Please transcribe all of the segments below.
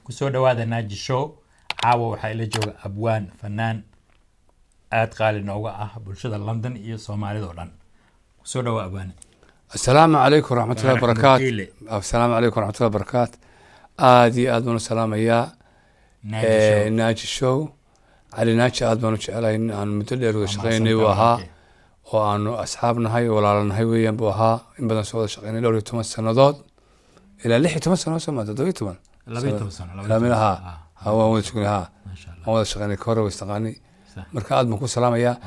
kusoo dhawaada Naaji Show. Caawa waxaa ila jooga abwaan fanaan aad qaali nooga ah bulshada London iyo Soomaalida oo dhan. Kusoo dhawaada abwaan. السلام عليكم ورحمة الله وبركاته. السلام عليكم ورحمة الله وبركاته. آدي آدم السلام يا ناجي شو علي ناجي آدم وشعلين عن متدير وشقيني وها وعن أصحابنا هاي ولا لنا هاي ويا بوها إن بدنا سوى شقيني لو ريتم السنوات إلى لحية تم السنوات سما تدويتم لا بيتم سنة لا منها هو أول شغل ها هو شقيني كورة واستغاني مركز آدم كل سلام يا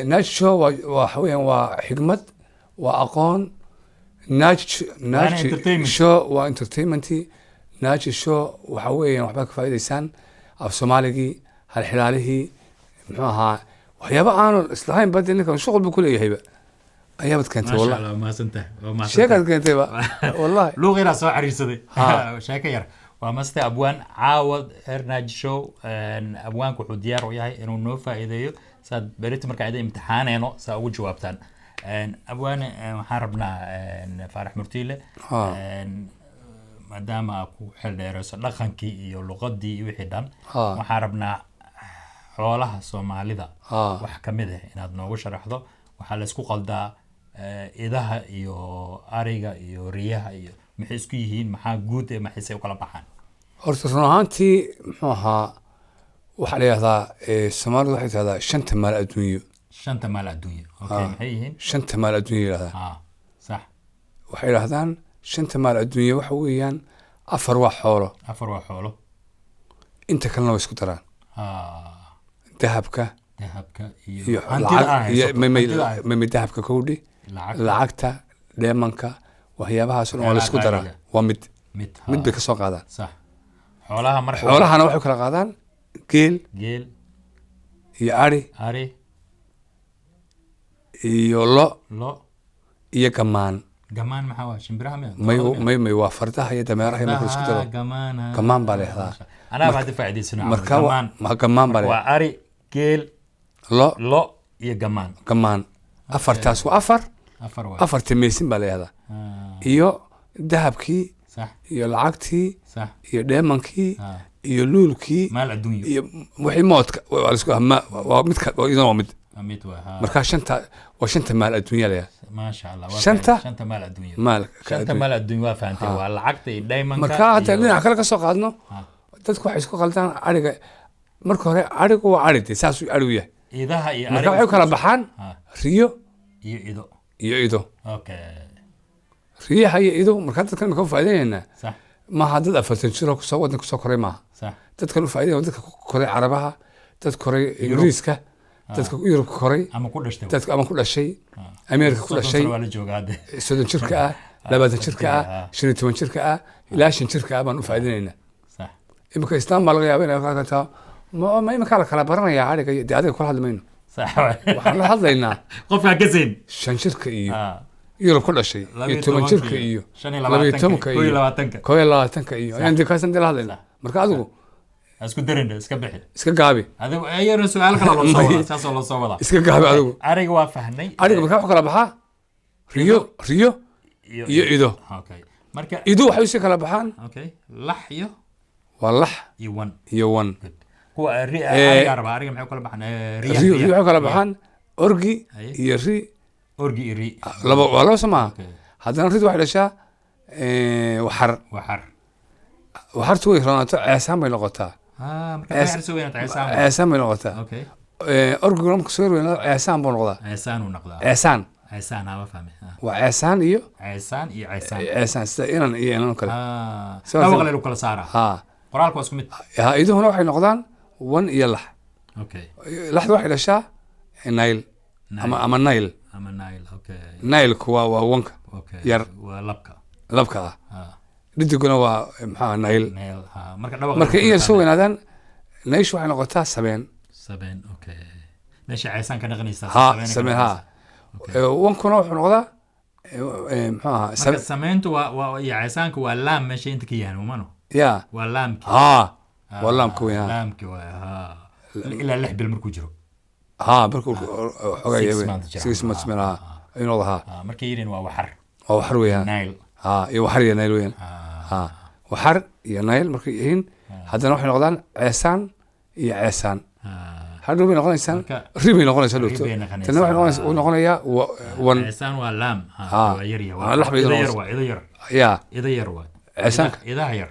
ناجي شو وحويا وحكمة وأقون ناج شو وانترتينمنتي ناج شو وحوي وحبك فايدة إنسان أو سومالي هالحلاله معها وحيابا أنا إسلاهين بدي إنك شغل بكل هيبة أيام كنت والله ما شاء الله ما سنته شيء كنت والله لو غير أسوأ عريسة شاكير ومست أبوان عاود ناج شو أبوان كحديار وياي إنه نوفا إذا صاد بريت مركعة امتحان إنه سأوجه جوابتان أبوان حاربنا فرح مرتيلة مادام أكو حل درس لخنكي iyo luqadii wixii dhan waxaan rabnaa xoolaha Soomaalida wax kamid ah inaad noogu sharaxdo waxa la isku qaldaa idaha iyo ariga iyo riyaha iyo maxay isku yihiin maxaa guud ee maxay u kala baxaan horta runaantii muxuu ahaa waxa la yiraahdaa Soomaalidu waxay tahay shanta maal adduunyo shanta maal adduunyo okay maxay yihiin shanta maal adduunyo yiraahdaa صح waxay yiraahdaan shanta maal adduunyo waxa weeyaan afar wax xoolo inta kalena way isku daraan dahabka iyo hantida dahabka kowdhi lacagta dheemanka waxyaabahaas oo la isku daraa waa mid bay ka soo qaadaan صح xoolahana waxay kala qaadaan geel iyo ari iyo lo iyo gamaan maxaa waa shimbiraha may waa fardaha iyo dameeraha marka isku daro gamaan baa leeyahay anaa baad faa'iideysana marka gamaan baa waa ari geel lo iyo gamaan afartaas waa afar timaysin baa leeyahay iyo dahabkii iyo lacagtii iyo dheemankii iyo luulkii maal adduunyo iyo wixii moodka waa isku waa mid waa mid marka shanta maal adduunyo leeyahay ما شاء الله شنطة مال الدنيا شنطة مال الدنيا وافنتي والعقد دايما marka hadda dhinaca kale ka soo qaadno dadku waxay isku qaldaan ariga marka hore arigu waa aride saas uu arigu yahay idaha iyo marka waxay kala baxaan riyo iyo ido okay riyaha iyo ido marka dadka ka faa'iideeyna صح ma hadda afartan jiro ku soo wadan ku soo koray ma صح dadka u faa'iideeyo dadka koray Carabaha dad koray Ingiriiska dadka Yurub koray ama ku dhashay Amerika ku dhashay soddon jirka ah labaatan jirka ah 15 jirka ah ilaa 5 jirka ah baan u faa'iideynaa صح imka Islaan baa laga yaabaa inay ka taa ma imka kala baranaya ariga iyo adiga ku hadlayno صح waxaan la hadlaynaa qofka ka seen 5 jirka iyo Yurub ku dhashay iyo 10 jirka iyo 12 iyo inta ka san hadlaynaa marka adigu اسكو درند اسكا بخي اسكا غابي هذا ايرن سؤال كلا لو سو ودا ساسو لو سو ودا اسكا غابي adigu ariga waa fahnay ariga marka kala baxa riyo iyo ido okay marka ido waxay si kala baxaan okay lax iyo walax iyo wan kuwa ariga arba ariga maxay kala baxaan riyo waxay kala baxaan orgi iyo ri laba sama hadana rid waxay dhashaa waxartu way roonaato ceesaan bay noqotaa marka waxay soo weynaa ceesaan bay noqotaa okay orgiga marka soo weynaa ceesaan buu noqdaa ceesaan ama fahmay waa ceesaan iyo sida inan iyo inan kale laba qale kala saara qoraalku waa isku mid iduhuna waxay noqdaan wan iyo lax okay laxdu waxay dhashaa ama nail okay nailku waa wanka yar waa labka dhidiguna waa maxaa nail marka in soo weynaadaan naish waxay noqotaa sabeen okay meesha ceesaan ka dhaqanaysa sabeen wankuna wuxuu noqdaa maxaa sameyntu waa ceesaanka waa laam meesha inta ka yahan umano waa laamki waa laamka weyn laamki waa ilaa 6 bil markuu jiro markuu xogaa 6 months inuu lahaa markay yireen waa waxar weeyaan nail iyo waxar iyo nail weeyaan waxar iyo nayl markay yihiin haddana waxay noqdaan ceesaan iyo ceesaan hadhow bay noqonaysaan ri bay noqonaysaa dhowto tana waxay noqonaysaa uu noqonayaa wan ceesaan waa laam waa yar yar waa lax bay yar waa ida yar yaa ida yar waa ceesaanka idaha yar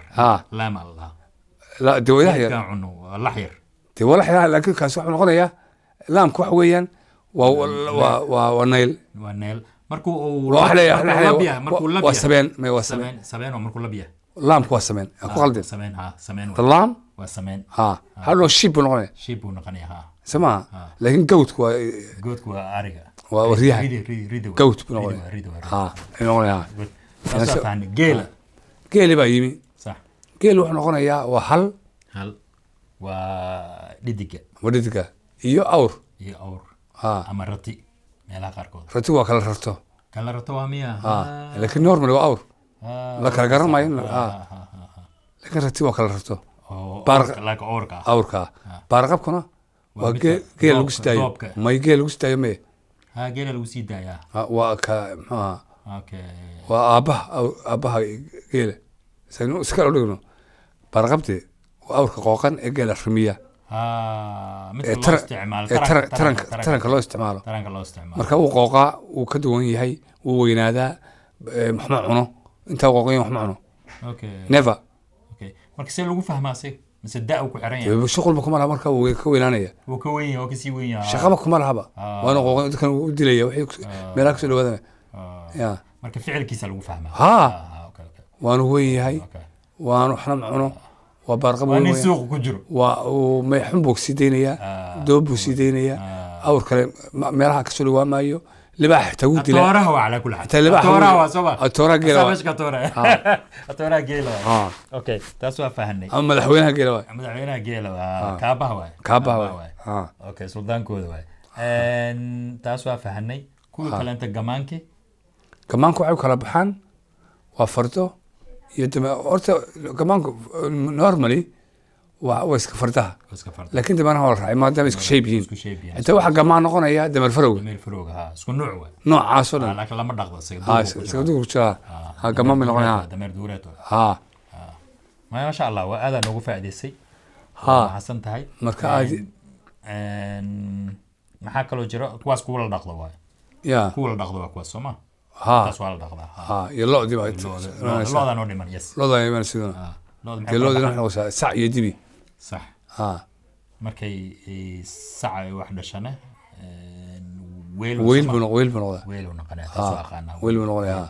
laam allah la dawadaha yar ka cuno waa lax yar dee walax yar laakiin kaas wuxuu noqonayaa laamka waxa weeyaan waa nayl waa nayl markuu uu markuu waa sabeen may waa sabeen sabeen oo markuu labiya laamku waa sabeen ku qaldin sabeen sabeen laam waa sameen hadhow shib buu noqonaya shib buu noqonaya sama laakiin gawdku waa ariga waa riyaha gawd buu noqonaya ay noqonaya geeli baa yimi sax geeli wuxuu noqonayaa waa hal waa dhediga iyo awr ama rati meelaha qaarkood rati waa kala rarto kala rarto waa miya laakiin normal waa awr la kala garan maayo laakiin rati waa kala rarto awrka baarqabkuna waa geel lagu sidaayo may geel lagu sidaayo meye geela lagu sii daayaa waa ka muxuaha waa aabbaha geela iska lo dhigno baarqabdee waa awrka qooqan ee geela rimiya taranka loo isticmaalo marka uu qooqaa wuu ka duwan yahay wuu weynaadaa waxma cuno intaa qooqayan waxma cuno never marka see lagu fahmaa se mise da uu ku xiran yahay shuqulba kuma laha marka wuu ka weynaanaya wuu ka weyn yahay oo kasii weyn yahay shaqaba kuma lahaba waana qooqan dadkan u dilaya wixii meelaha kasoo dhawaadana ya marka ficilkiisa lagu fahmaa waanu weyn yahay waanu waxna ma cuno waa baarqab weyn suuq ku jiro waa may xun buu sii deynayaa doob buu sii deynayaa awr kale meelaha kasoo dhawaa maayo libaax xitaa wuu dilaa tooraha waa calaa kulli xaal tooraha waa soo ba tooraha geela tooraha geela okay taas waa fahanay ama madaxweynaha geela waa madaxweynaha geela waa kaabaha waa okay suldaankooda waa taas waa fahanay kuwii kale inta gamaanki waxay kala baxaan waa fardo iyo horta gamaanku normally waa iska fardaha laakiin dameeraha waa la raacay maadaama isku shayb yihiin inta waxa gamaan noqonaya dameer farowga isku nooc waa noocaasoo dhan laakiin lama dhaqdo isaga duur jira gamaan bay noqonaya dameer duureed masha allah waa aad noogu faa'iideysay xasan tahay marka aad maxaa kaloo jira kuwaas kuwa la dhaqdo waay kuwa la dhaqdo waa kuwaas Soomaa taas waa la dhaqdaa iyo lo'dii baa lo'da noo dhiman yes lo'da iman sidoo lo'da waxa sac iyo dibi صح markay sac ay wax dhashana weel buu noqdaa weel uu noqonaa taas waa aqaana weel buu noqonaa